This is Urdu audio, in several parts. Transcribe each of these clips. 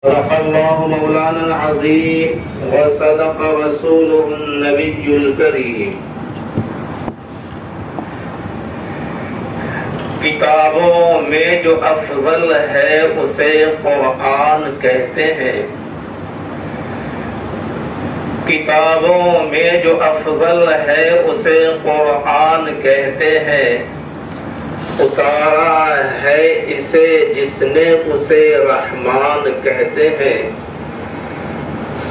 صدق الله مولانا العظيم وصدق رسوله النبي الكريم۔ کتابوں میں جو افضل ہے اسے قرآن کہتے ہیں، کتابوں میں جو افضل ہے اسے قرآن کہتے ہیں، اتارا ہے اسے جس نے اسے رحمان کہتے ہیں،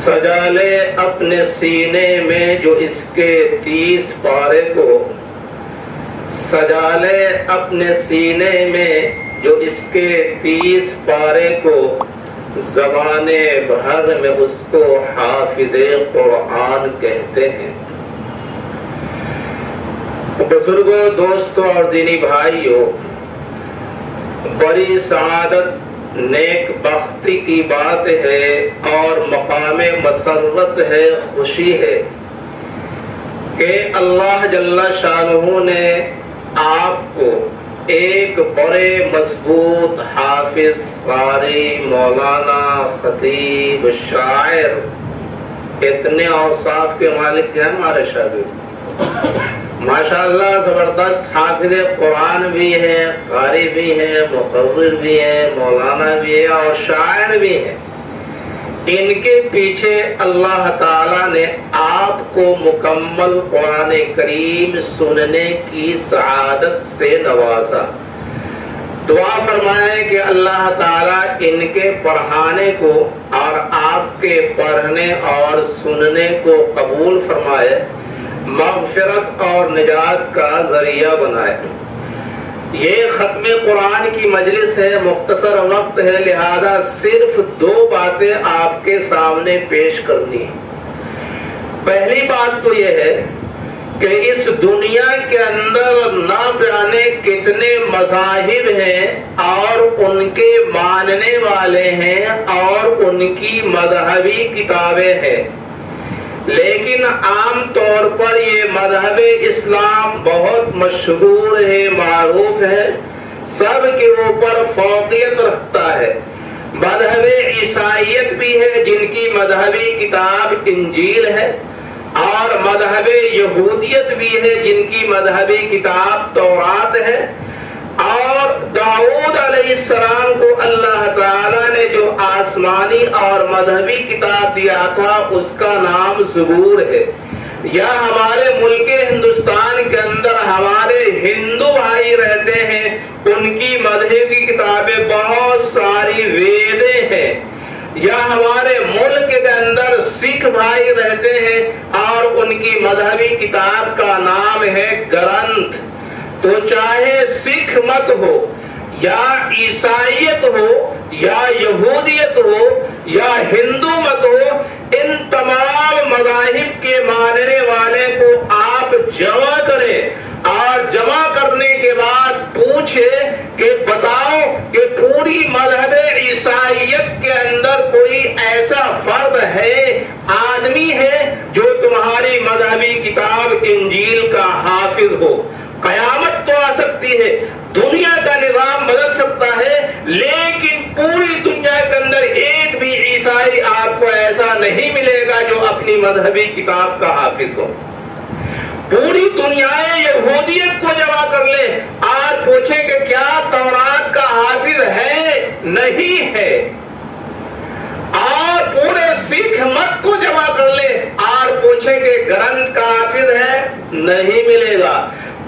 سجا لے اپنے سینے میں جو اس کے 30 پارے کو، سجا لے اپنے سینے میں جو اس کے 30 پارے کو، زبان بھر میں اس کو حافظ قرآن کہتے ہیں۔ بزرگوں، دوستوں اور دینی بھائیوں، بڑی سعادت، نیک بختی کی بات ہے اور مقام مسرت ہے، خوشی ہے کہ اللہ جل شانہ نے آپ کو ایک بڑے مضبوط حافظ، قاری، مولانا، خطیب، شاعر، اتنے اوصاف کے مالک ہیں ہمارے شاگرد۔ ماشاءاللہ زبردست حافظ قرآن بھی ہیں، قاری بھی ہیں، مقرر بھی ہیں، مولانا بھی ہے اور شاعر بھی ہیں۔ ان کے پیچھے اللہ تعالیٰ نے آپ کو مکمل قرآن کریم سننے کی سعادت سے نوازا۔ دعا فرمائے کہ اللہ تعالیٰ ان کے پڑھانے کو اور آپ کے پڑھنے اور سننے کو قبول فرمائے، مغفرت اور نجات کا ذریعہ بنائے۔ یہ ختم قرآن کی مجلس ہے، مختصر وقت ہے، لہذا صرف 2 باتیں آپ کے سامنے پیش کرنی ہیں۔ پہلی بات تو یہ ہے کہ اس دنیا کے اندر نہ جانے کتنے مذاہب ہیں اور ان کے ماننے والے ہیں اور ان کی مذہبی کتابیں ہیں، لیکن عام طور پر یہ مذہب اسلام بہت مشہور ہے، معروف ہے، سب کے اوپر فوقیت رکھتا ہے۔ مذہب عیسائیت بھی ہے جن کی مذہبی کتاب انجیل ہے، اور مذہب یہودیت بھی ہے جن کی مذہبی کتاب تورات ہے، اور داؤد علیہ السلام کو اللہ تعالیٰ نے جو آسمانی اور مذہبی کتاب دیا تھا اس کا نام زبور ہے۔ یا ہمارے ملک ہندوستان کے اندر ہمارے ہندو بھائی رہتے ہیں، ان کی مذہبی کتابیں بہت ساری ویدیں ہیں۔ یا ہمارے ملک کے اندر سکھ بھائی رہتے ہیں اور ان کی مذہبی کتاب کا نام ہے گرنتھ۔ تو چاہے سکھ مت ہو یا عیسائیت ہو یا یہودیت ہو یا ہندو مت ہو، ان تمام مذاہب کے ماننے والے کو آپ جمع کریں اور جمع کرنے کے بعد پوچھے کہ بتاؤ کہ پوری مذہب عیسائیت کے اندر کوئی ایسا فرد ہے، آدمی ہے جو تمہاری مذہبی کتاب انجیل کا حافظ ہو۔ قیامت تو آ سکتی ہے، دنیا کا نظام بدل سکتا ہے، لیکن پوری دنیا کے اندر ایک بھی عیسائی آپ کو ایسا نہیں ملے گا جو اپنی مذہبی کتاب کا حافظ ہو۔ پوری دنیا یہودیت کو جمع کر لے اور پوچھے کہ کیا تورات کا حافظ ہے؟ نہیں ہے۔ اور پورے سکھ مت کو جمع کر لے اور پوچھے کہ گرنتھ کا حافظ ہے؟ نہیں ملے گا۔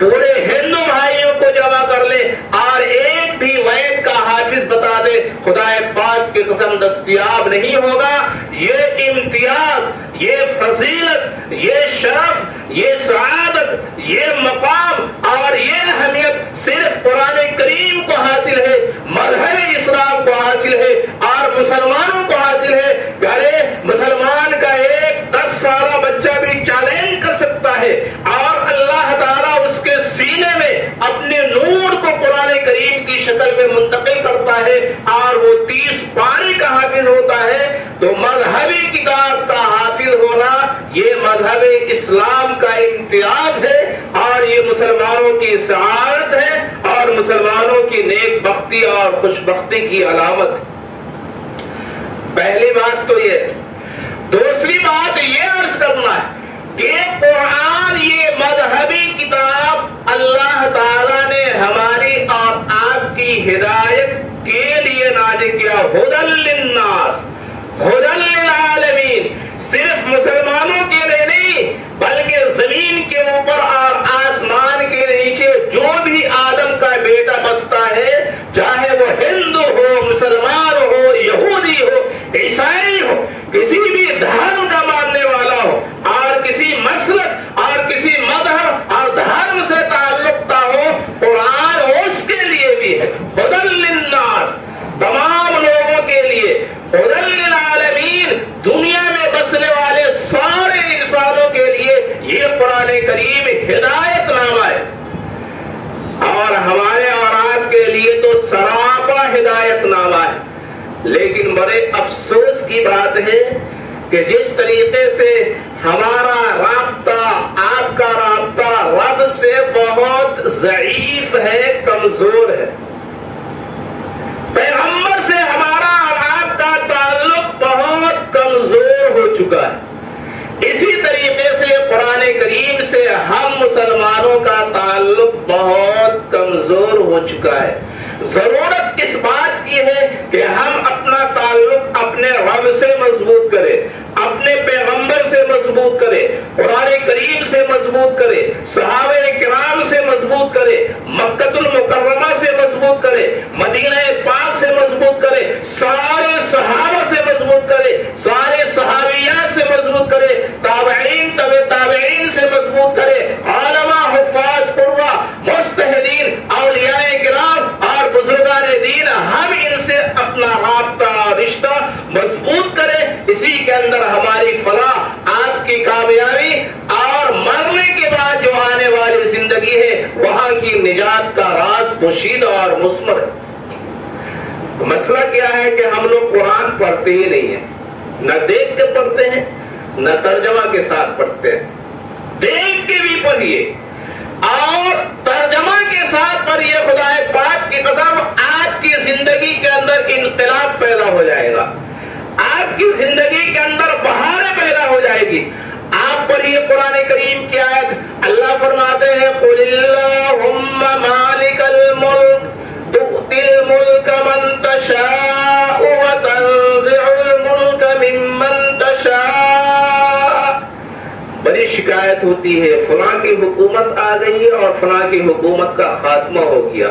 پورے ہندو بھائیوں کو جمع کر لے اور ایک بھی وید کا حافظ بتا دے، خدا پاک کی قسم دستیاب نہیں ہوگا۔ یہ امتیاز، یہ فضیلت، یہ شرف، یہ سعادت، یہ مقام اور یہ اہمیت صرف قرآن کریم کو حاصل ہے، مذہب اسلام کو حاصل ہے اور مسلمانوں کو حاصل ہے۔ پیارے، مسلمان کا ایک 10 سالہ بچہ بھی چیلنج کر سکتا ہے اور اللہ تعالیٰ اس کے سینے میں اپنے نور کو قرآن کریم کی شکل میں منتقل کرتا ہے اور وہ 30 پارے کا حافظ ہوتا ہے۔ تو مذہبی کتاب کا حافظ ہونا یہ مذہب اسلام کا امتیاز ہے اور یہ مسلمانوں کی سعادت ہے اور مسلمانوں کی نیک بختی اور خوش بختی کی علامت ہے۔ پہلی بات تو یہ. دوسری بات یہ عرض کرنا ہے کہ قرآن یہ مذہبی کتاب اللہ تعالیٰ نے ہماری اور آپ کی ہدایت کے لیے نازل کیا. ہدی للناس ہدی للعالمین. صرف مسلمانوں کے لیے نہیں بلکہ زمین کے اوپر اور آسمان کے نیچے جو بھی آدم کا بیٹا بستا ہے، چاہے وہ ہندو ہو، مسلمان ہو، یہودی ہو، عیسائی ہو، کسی بھی دھرم کا ماننے والا ہو اور کسی مسلک اور کسی مذہب اور دھرم سے تعلق ہو، قرآن اس کے لیے بھی ہے. ہدی للناس، تمام لوگوں کے لیے. ہدی للعالمین، دنیا میں بسنے والے سارے انسانوں کے لیے یہ قرآن کریم ہدایت نامہ ہے. اور ہمارے اور آپ کے لیے تو سراپا ہدایت نامہ ہے. لیکن بڑے افسوس کی بات ہے کہ جس طریقے سے ہمارا رابطہ، آپ کا رابطہ رب سے بہت ضعیف ہے، کمزور ہے. پیغمبر سے ہمارا اور آپ کا تعلق بہت کمزور ہو چکا ہے. اسی طریقے سے قرآن کریم سے ہم مسلمانوں کا تعلق بہت کمزور ہو چکا ہے. ضرورت کس بات کی ہے کہ ہم اپنا تعلق اپنے رب سے مضبوط کریں، اپنے پیغمبر سے مضبوط کریں، قرآن کریم سے مضبوط کریں، صحابہ کرام سے مضبوط کریں، مکہ المکرمہ سے مضبوط کریں، مدینہ پاک سے مضبوط کریں، سارے صحابہ سے مضبوط کریں، سارے صحابیات سے مضبوط کریں، تابعین تبع تابعین سے مضبوط کریں، علماء، حفاظ، قراء، مجتہدین، اولیاء کرام اور بزرگان دین، ہم ان سے اپنا رابطہ رشتہ مضبوط کریں. اسی کے اندر ہماری فلاح، آپ کی کامیابی اور مرنے کے بعد جو آنے والی زندگی ہے وہاں کی نجات کا راز پوشیدہ اور مثمر ہے. مسئلہ کیا ہے کہ ہم لوگ قرآن پڑھتے ہی نہیں ہیں. نہ دیکھ کے پڑھتے ہیں، نہ ترجمہ کے ساتھ پڑھتے ہیں. دیکھ کے بھی پڑھیے اور ترجمہ کے ساتھ پڑھیے، خدا پاک کی قسم آپ کی زندگی کے اندر انقلاب پیدا ہو جائے گا، آپ کی زندگی کے اندر بہاریں پیدا ہو جائے گی. آپ پڑھیے قرآن کریم کی آیت. اللہ فرماتے ہیں قُلِ اللَّهُمَّ مَالِكَ الْمُلْكِ تُؤْتِي الْمُلْكَ مَن تَشَاءُ وَتَنزِعُ الْمُلْكَ مِمَّن تَشَاءُ. بڑی شکایت ہوتی ہے فلاں کی حکومت آ گئی اور فلاں کی حکومت کا خاتمہ ہو گیا،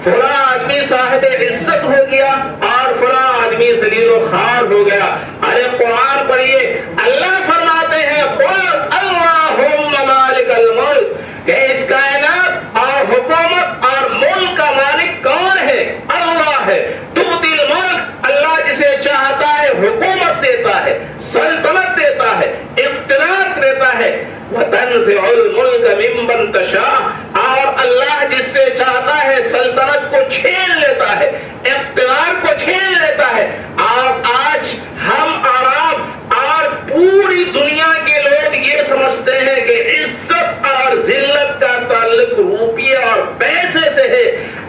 فلاں آدمی صاحب عزت ہو گیا اور فلاں آدمی ذلیل و خوار ہو گیا. ارے قرآن پڑھیے. اللہ فرماتے ہیں قُلْ اللَّهُمَّ مَالِكَ الْمُلْكِ، کہ اس کائنات اور حکومت اور ملک کا مالک کون ہے؟ اللہ ہے. تُؤْتِي الْمُلْكَ، اللہ جسے چاہتا ہے حکومت دیتا ہے، سلطنت دیتا ہے، اقتدار دیتا ہے. وَتَنزِعُ الْمُلْكَ مِمَّن تَشَاءُ، اور اللہ جس سے چاہتا ہے سلطنت کو چھین لیتا ہے، اقتدار کو چھین لیتا ہے. آج ہم اور آپ اور پوری دنیا کے لوگ یہ سمجھتے ہیں کہ عزت اور ذلت کا تعلق روپیے اور پیسے سے ہے.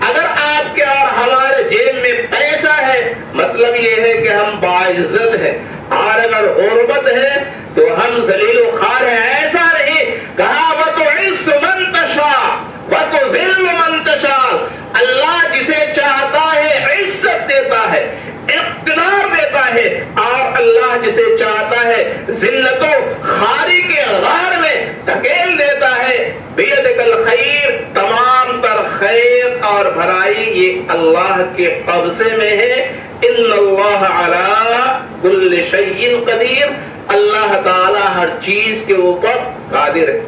اگر آپ کے اور ہمارے جیب میں پیسہ ہے مطلب یہ ہے کہ ہم باعزت ہیں، اور اگر غربت ہے تو ہم ذلیل و خوار ہیں. ایسا نہیں کہا وَتُعِزُّ مَن تَشَاءُ وَتُذِلُّ مَن تَشَاءُ. اللہ جسے چاہتا ہے عزت دیتا ہے، اقتدار دیتا ہے، اور اللہ جسے چاہتا ہے ذلت و خواری کے غار میں دھکیل دیتا ہے. بِیَدِکَ الْخَیْرُ، تمام تر خیر اور بھلائی یہ اللہ کے قبضے میں ہے. ان اللہ علی کل شیء قدیر، اللہ تعالی ہر چیز کے اوپر قادر ہے.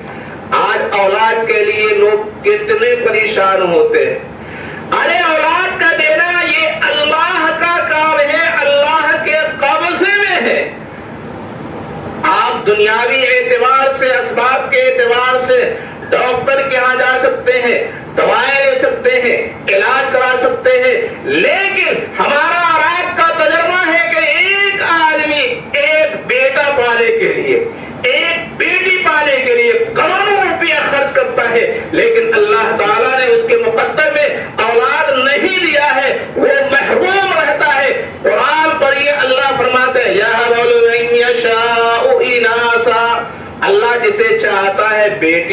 آج اولاد کے لیے لوگ کتنے پریشان ہوتے ہیں. ارے اولاد کا دینا یہ اللہ کا کام ہے، اللہ کے قبضے میں ہے. آپ دنیاوی اعتبار سے، اسباب کے اعتبار سے ڈاکٹر کے ہاں جا سکتے ہیں، دوائیں لے سکتے ہیں، علاج کرا سکتے ہیں، لیکن ہمارا اور آپ کا تجربہ ہے کہ ایک آدمی ایک بیٹا پانے کے لیے، ایک بیٹی پانے کے لیے کروڑوں روپیہ خرچ کرتا ہے، لیکن اللہ تعالیٰ نے اس کے مقدر میں اولاد نہیں دیا ہے، وہ محروم رہتا ہے. قرآن پڑھیے، اللہ فرماتے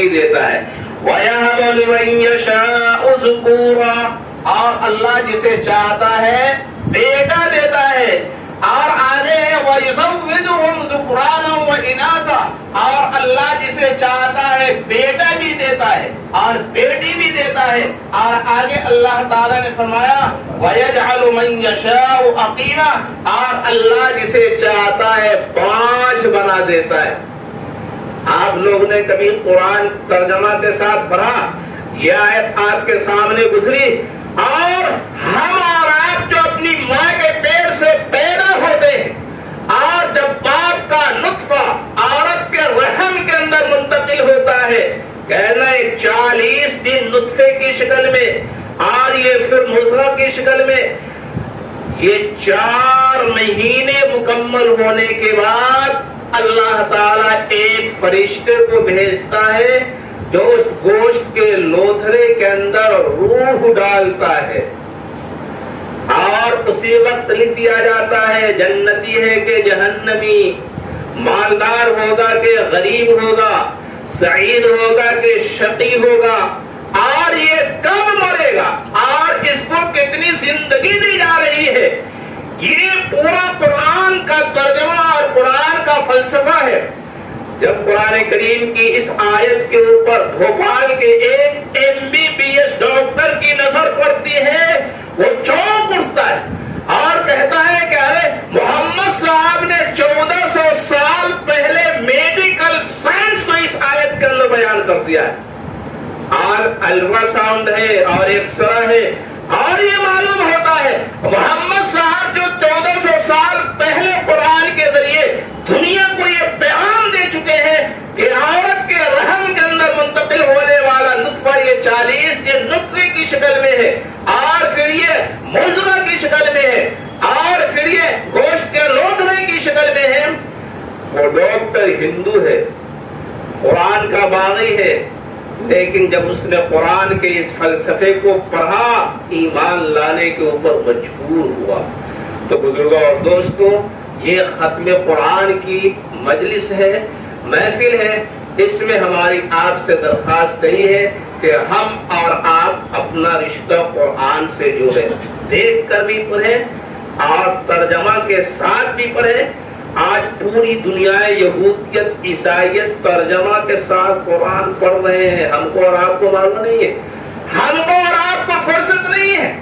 بھی دیتا ہے. وَيَهَبُ لِمَن يَشَاءُ ذُكُورًا اور اللہ جسے چاہتا ہے بیٹا دیتا ہے. اور آگے ہے وَيُزَوِّجُهُمْ ذُكْرَانًا وَإِنَاثًا اور اللہ جسے چاہتا ہے بیٹا بھی دیتا ہے اور بیٹی بھی دیتا ہے. اور آگے اللہ تعالیٰ نے فرمایا وَيَجْعَلُ مَن يَشَاءُ عَقِيمًا اور اللہ جسے چاہتا ہے پانچ بنا دیتا ہے. آپ لوگ نے کبھی قرآن ترجمہ کے ساتھ پڑھا؟ یہ آیت آپ کے سامنے گزری اور ہم اور آپ جو اپنی ماں کے پیٹ سے پیدا ہوتے ہیں اور جب باپ کا نطفہ عورت کے رحم کے اندر منتقل ہوتا ہے کہنا ہے 40 دن نطفے کی شکل میں اور یہ پھر مضغہ کی شکل میں یہ 4 مہینے مکمل ہونے کے بعد اللہ تعالیٰ ایک فرشتے کو بھیجتا ہے جو اس گوشت کے لوتھڑے کے اندر روح ڈالتا ہے اور اسی وقت لکھ دیا جاتا ہے جنتی ہے کہ جہنمی، مالدار ہوگا کہ غریب ہوگا، سعید ہوگا کہ شقی ہوگا اور یہ کب مرے گا اور اس کو کتنی زندگی دی جا رہی ہے. یہ پورا قرآن کا ترجمہ اور قرآن کا فلسفہ ہے. جب قرآن کریم کی اس آیت کے اوپر بھوپال کے ایک MBBS ڈاکٹر کی نظر پڑتی ہے وہ چونک اٹھتا ہے اور کہتا ہے کہ ارے محمد صاحب نے 1400 سال پہلے میڈیکل سائنس کو اس آیت کے اندر بیان کر دیا ہے اور الٹرا ساؤنڈ ہے اور ایکسرا ہے اور یہ معلوم ہوتا ہے محمد صاحب جو 1400 سال پہلے قرآن کے ذریعے دنیا کو یہ پیغام دے چکے ہیں کہ عورت کے رحم کے اندر منتقل ہونے والا نطفہ یہ 40 دن نطفے کی شکل میں ہے اور پھر یہ مضغہ کی شکل میں ہے اور پھر یہ گوشت کے لوتھڑے کی شکل میں ہے. وہ ڈاکٹر ہندو ہے، قرآن کا باغی ہے، لیکن جب اس نے قرآن کے اس فلسفے کو پڑھا ایمان لانے کے اوپر مجبور ہوا. تو بزرگوں اور دوستوں یہ ختم قرآن کی مجلس ہے، محفل ہے. اس میں ہماری آپ سے درخواست یہی ہے کہ ہم اور آپ اپنا رشتہ قرآن سے جوڑیں، دیکھ کر بھی پڑھیں اور ترجمہ کے ساتھ بھی پڑھیں. آج پوری دنیا یہودیت عیسائیت ترجمہ کے ساتھ قرآن پڑھ رہے ہیں. ہم کو اور آپ کو معلوم نہیں ہے، ہم کو اور آپ کو فرصت نہیں ہے.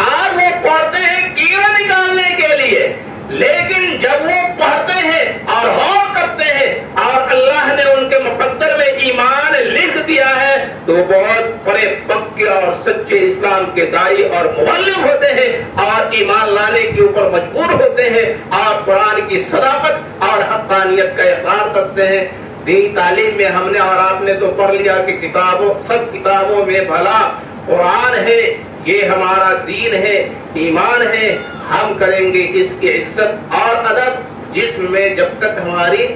آج وہ پڑھتے ہیں کیڑا نکالنے کے لیے، لیکن جب وہ پڑھتے ہیں اور غور کرتے ہیں اور اللہ نے ان کے مقدر میں ایمان لکھ دیا ہے تو بہت بڑے پکے اور سچے اسلام کے داعی اور مبلغ ہوتے ہیں اور ایمان لانے کے اوپر مجبور ہوتے ہیں اور قرآن کی صداقت اور حقانیت کا اقرار کرتے ہیں. دینی تعلیم میں ہم نے اور آپ نے تو پڑھ لیا کہ سب کتابوں میں بھلا قرآن ہے، یہ ہمارا دین ہے، ایمان ہے. ہم کریں گے اس کی عزت اور ادب جس میں جب تک ہماری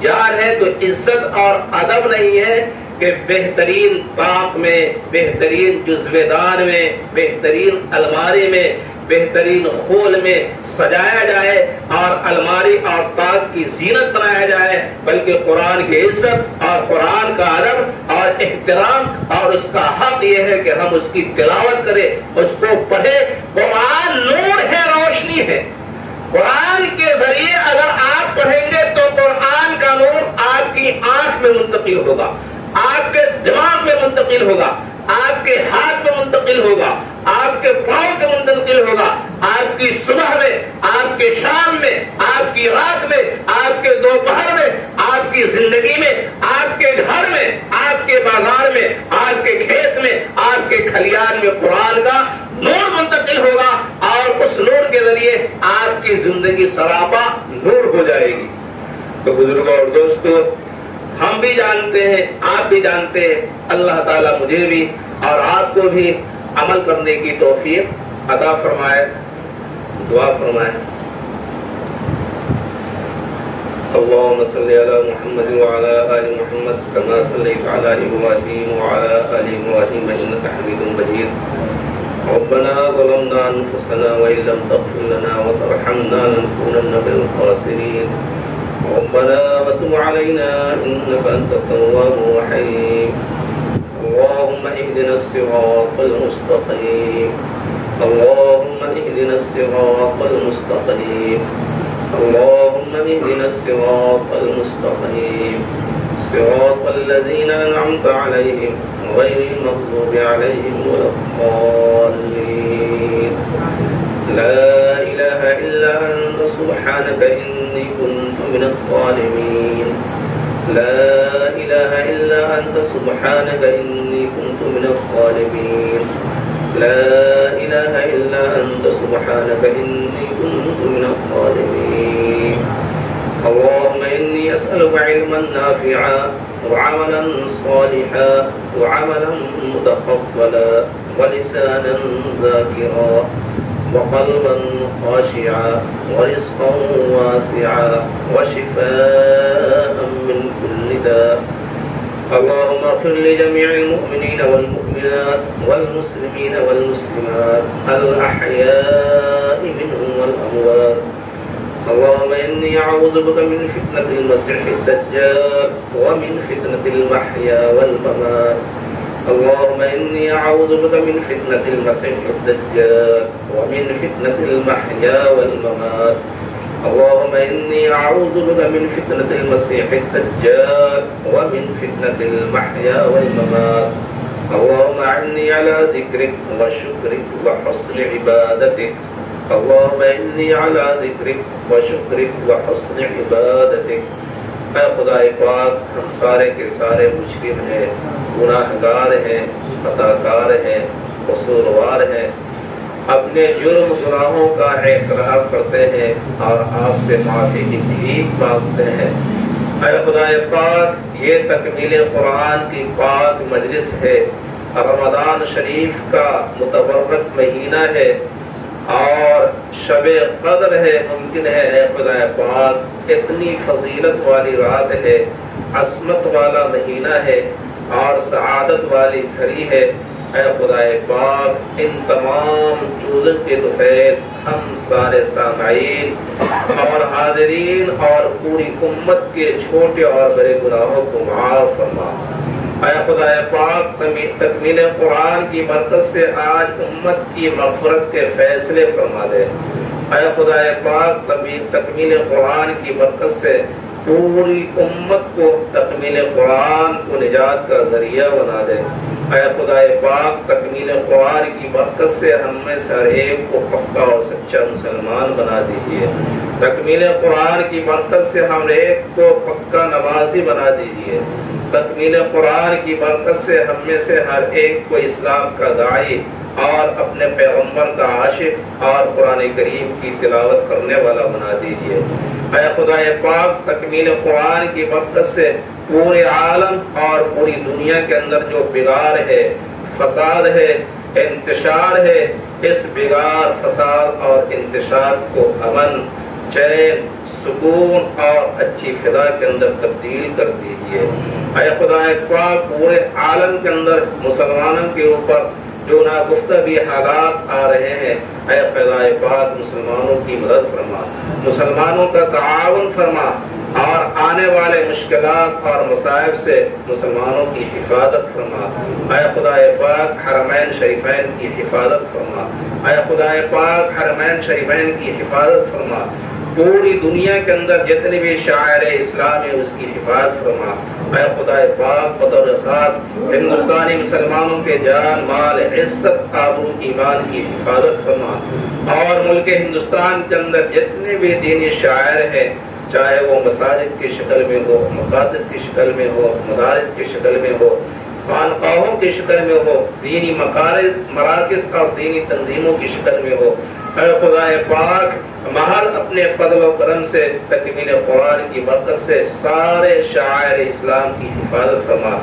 جان ہے تو عزت اور ادب نہیں ہے کہ بہترین طاق میں، بہترین جزویدان میں، بہترین الماری میں، بہترین خول میں سجایا جائے اور الماری اور طاق کی زینت بنایا جائے، بلکہ قرآن کی عزت اور قرآن کا ادب اور احترام اور اس کا حق یہ ہے کہ ہم اس کی تلاوت کریں، اس کو پڑھیں. قرآن نور ہے، روشنی ہے. قرآن کے ذریعے اگر آپ پڑھیں گے تو قرآن کا نور آپ کی آنکھ میں منتقل ہوگا، آپ کے دماغ میں منتقل ہوگا، آپ کے ہاتھ میں منتقل ہوگا، آپ کے پاؤں میں منتقل ہوگا، آپ کی صبح میں، آپ کے شام میں، آپ کی رات میں، آپ کے دوپہر میں، آپ کی زندگی میں، آپ کے گھر میں، آپ کے بازار میں، آپ کے کھیت میں، آپ کے کھلیان میں قرآن کا نور منتقل ہوگا اور اس نور کے ذریعے آپ کی زندگی سراپا نور ہو جائے گی. تو بزرگوں اور دوستوں ہم بھی جانتے ہیں، آپ بھی جانتے ہیں، اللہ تعالیٰ مجھے بھی اور آپ کو بھی عمل کرنے کی توفیق عطا فرمائے. دعا فرمائے. اللهم صل على محمد وعلى آل محمد كما صليت على إبراهيم وعلى آل إبراهيم إنك حميد مجيد. ربنا ظلمنا أنفسنا وإن لم تغفر لنا وترحمنا لنكونن من الخاسرين. ربنا وتب علينا إنك أنت التواب الرحيم اللهم اهدنا الصراط المستقيم اللهم اهدنا الصراط المستقيم اللهم اهدنا الصراط المستقيم صراط الذين أنعمت عليهم غير المغضوب عليهم ولا الضالين لا إله إلا أنت سبحانك إني كنت من الظالمين لا إله إلا أنت سبحانك إني كنت من الظالمين لا إله إلا أنت سبحانك إني كنت من الظالمين اللهم إني أسألك علما نافعا وعملا صالحا وعملا متقبلا ولسانا ذاكرا وقلبا خاشعا ورزقا واسعا وشفاء من كل داء اللهم اغفر لجميع المؤمنين والمؤمنات والمسلمين والمسلمات الأحياء منهم والأموات اللهم إني أعوذ بك من فتنة المسيح الدجال ومن فتنة المحيا والممات اللهم إني أعوذ بك من فتنة المسيح الدجال ومن فتنة المحيا والممات اللهم إني أعوذ بك من فتنة المسيح الدجال ومن فتنة المحيا والممات اللهم أعني على ذكرك وشكرك وحسن عبادتك اللهم إني على ذكرك وشكرك وحسن عبادتك اے خدا پاک ہم سارے کے سارے مجرم ہیں گناہ گار ہیں خطا کار ہیں قصوروار ہیں اپنے جرم گناہوں کا اعتراف کرتے ہیں اور آپ سے معافی کی بھیک مانگتے ہیں اے خدا پاک یہ تکمیل قرآن کی پاک مجلس ہے رمضان شریف کا متبرک مہینہ ہے اور شب قدر ہے ممکن ہے اے خدا پاک اتنی فضیلت والی رات ہے عصمت والا مہینہ ہے اور سعادت والی گھڑی ہے اے خدا پاک ان تمام چوزوں کے طفیل ہم سارے سامعین اور حاضرین اور پوری امت کے چھوٹے اور بڑے گناہوں کو معاف فرما اے خدا پاک تکمیل قرآن کی برکت سے آج امت کی مغفرت کے فیصلے فرما دے اے خدا پاک تکمیل قرآن کی برکت سے پوری امت کو تکمیل قرآن کو نجات کا ذریعہ بنا دے اے خدا پاک تکمیل قرآن کی برکت سے ہم میں سے ہر ایک کو پکا اور سچا مسلمان بنا دیجیے تکمیل قرآن کی برکت سے ہم ایک کو پکا نمازی بنا دیجیے تکمیل قرآن کی برکت سے ہم میں سے ہر ایک کو اسلام کا داعی اور اپنے پیغمبر کا عاشق اور قرآن کریم کی تلاوت کرنے والا بنا دیجیے اے خدا پاک تکمیل قرآن کی برکت سے پورے عالم اور پوری دنیا کے اندر جو بگاڑ ہے فساد ہے انتشار ہے اس بگاڑ فساد اور انتشار کو امن چین سکون اور اچھی فضا کے اندر تبدیل کر دیجیے اے خدا پاک پورے عالم کے اندر مسلمانوں کے اوپر جو ناگفتہ بھی حالات آ رہے ہیں اے خدا پاک مسلمانوں کی مدد فرما مسلمانوں کا تعاون فرما اور آنے والے مشکلات اور مصائب سے مسلمانوں کی حفاظت فرما اے خدا پاک حرمین شریفین کی حفاظت فرما اے خدا پاک حرمین شریفین کی حفاظت فرما پوری دنیا کے اندر جتنے بھی شاعر اسلام ہے اس کی حفاظت فرما اے خدا پاک بطور خاص ہندوستانی مسلمانوں کے جان مال عزت آبرو ایمان کی حفاظت فرما اور ملک ہندوستان کے اندر جتنے بھی دینی شاعر ہیں چاہے وہ مساجد کی شکل میں ہو مقاصد کی شکل میں ہو مدارس کی شکل میں ہو خانقاہوں کی شکل میں ہو دینی مراکز اور دینی تنظیموں کی شکل میں ہو اے خدا پاک محل اپنے فضل و کرم سے تکمیل قرآن کی برکت سے سارے شاعر اسلام کی حفاظت فرما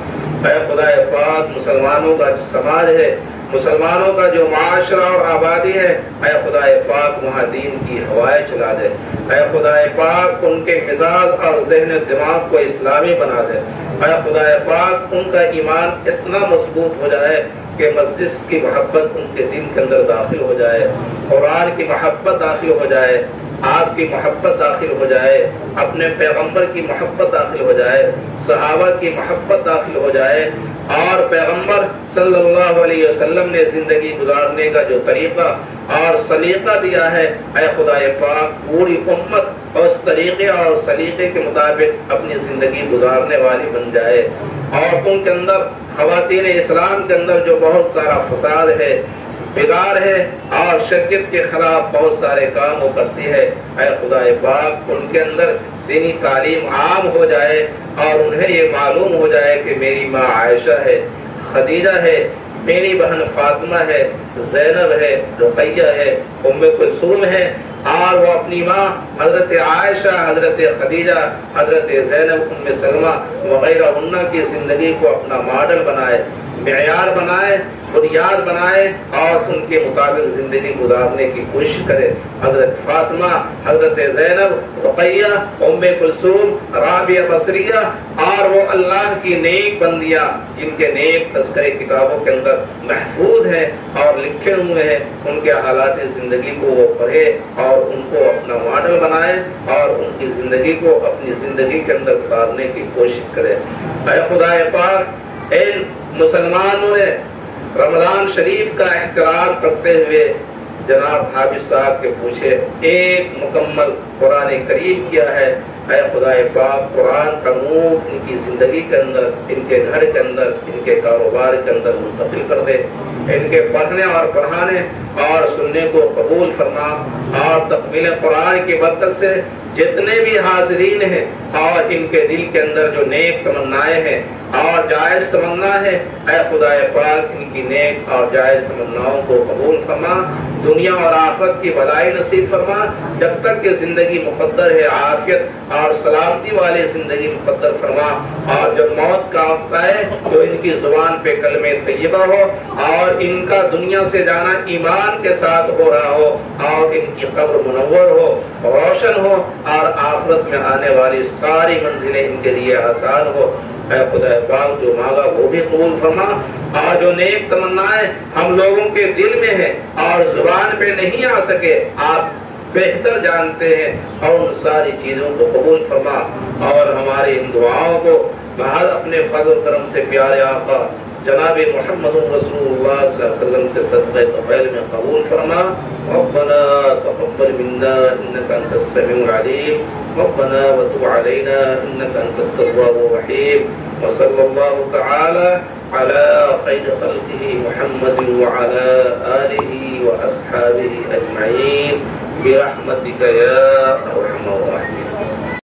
اے خدا پاک مسلمانوں کا جو سماج ہے مسلمانوں کا جو معاشرہ اور آبادی ہے اے خدا پاک وہاں دین کی ہوائیں چلا دے اے خدا پاک ان کے مزاج اور ذہن و دماغ کو اسلامی بنا دے اے خدا پاک ان کا ایمان اتنا مضبوط ہو جائے کہ مسجد کی محبت ان کے دل کے اندر داخل ہو جائے قرآن کی محبت داخل ہو جائے آپ کی محبت داخل ہو جائے، اپنے پیغمبر کی محبت داخل ہو جائے، صحابہ کی محبت داخل ہو جائے، اور پیغمبر صلی اللہ علیہ وسلم نے زندگی گزارنے کا جو طریقہ اور سلیقہ دیا ہے، اے خدا پاک پوری امت اس طریقے اور سلیقے کے مطابق اپنی زندگی گزارنے والی بن جائے۔ عورتوں کے اندر، خواتین اسلام کے اندر جو بہت سارا فساد ہے، بگاڑ ہے اور شریعت کے خلاف بہت سارے کام وہ کرتی ہے، اے خدا پاک ان کے اندر دینی تعلیم عام ہو جائے اور انہیں یہ معلوم ہو جائے کہ میری ماں عائشہ ہے، خدیجہ ہے، میری بہن فاطمہ ہے، زینب ہے، رقیہ ہے، ام کلثوم ہے، اور وہ اپنی ماں حضرت عائشہ، حضرت خدیجہ، حضرت زینب، ام سلمہ وغیرہ کی زندگی کو اپنا ماڈل بنائے، معیار بنائے، بنیاد بنائے اور ان کے مطابق زندگی گزارنے کی کوشش کرے۔ حضرت فاطمہ، حضرت زینب، رقیہ، ام کلثوم، رابعہ بصریہ اور وہ اللہ کی نیک بندیاں جن کے نیک تذکرے کتابوں کے اندر محفوظ ہیں اور لکھے ہوئے ہیں، ان کے حالات زندگی کو وہ پڑھے اور ان کو اپنا ماڈل بنائے اور ان کی زندگی کو اپنی زندگی کے اندر اتارنے کی کوشش کرے۔ اے خدا پاک، ان مسلمانوں نے رمضان شریف کا احترام کرتے ہوئے جناب حافظ صاحب کے پوچھے ایک مکمل قرآن کریم کیا ہے، اے خدا پاک قرآن کا نور ان کی زندگی کے اندر، ان کے گھر کے اندر، ان کے کاروبار کے اندر منتقل کر دے، ان کے پڑھنے اور پڑھانے اور سننے کو قبول فرما، اور تکمیل قرآن کی برکت سے جتنے بھی حاضرین ہیں اور ان کے دل کے اندر جو نیک تمنائیں ہیں اور جائز تمنا ہے، اے خدا پاک ان کی نیک اور جائز تمناؤں کو قبول فرما، دنیا اور آخرت کی بھلائی نصیب فرما، جب تک کہ زندگی مقدر ہے عافیت اور سلامتی والی زندگی مقدر فرما، اور جب موت کا وقت آئے تو ان کی زبان پہ کلمہ طیبہ ہو اور ان کا دنیا سے جانا ایمان کے ساتھ ہو رہا ہو اور ان کی قبر منور ہو، روشن ہو، اور آخرت میں آنے والی ساری منزلیں ان کے لیے آسان ہو۔ اے خدا پاک جو مانگا وہ بھی قبول فرما، اور جو نیک تمنائیں ہم لوگوں کے دل میں ہیں اور زبان پہ نہیں آ سکے آپ بہتر جانتے ہیں، اور ان ساری چیزوں کو قبول فرما، اور ہماری ان دعاؤں کو محض اپنے فضل و کرم سے پیارے آقا جناب محمد رسول اللہ صلی اللہ علیہ وسلم کے صدقہ طفیل میں قبول فرما۔ ربنا تقبل منا انك انت السميع العليم ربنا وتب علينا انك انت التواب الرحيم وصلى الله تعالى على خير خلقه محمد وعلى آله وأصحابه أجمعين برحمتك يا أرحم الراحمين۔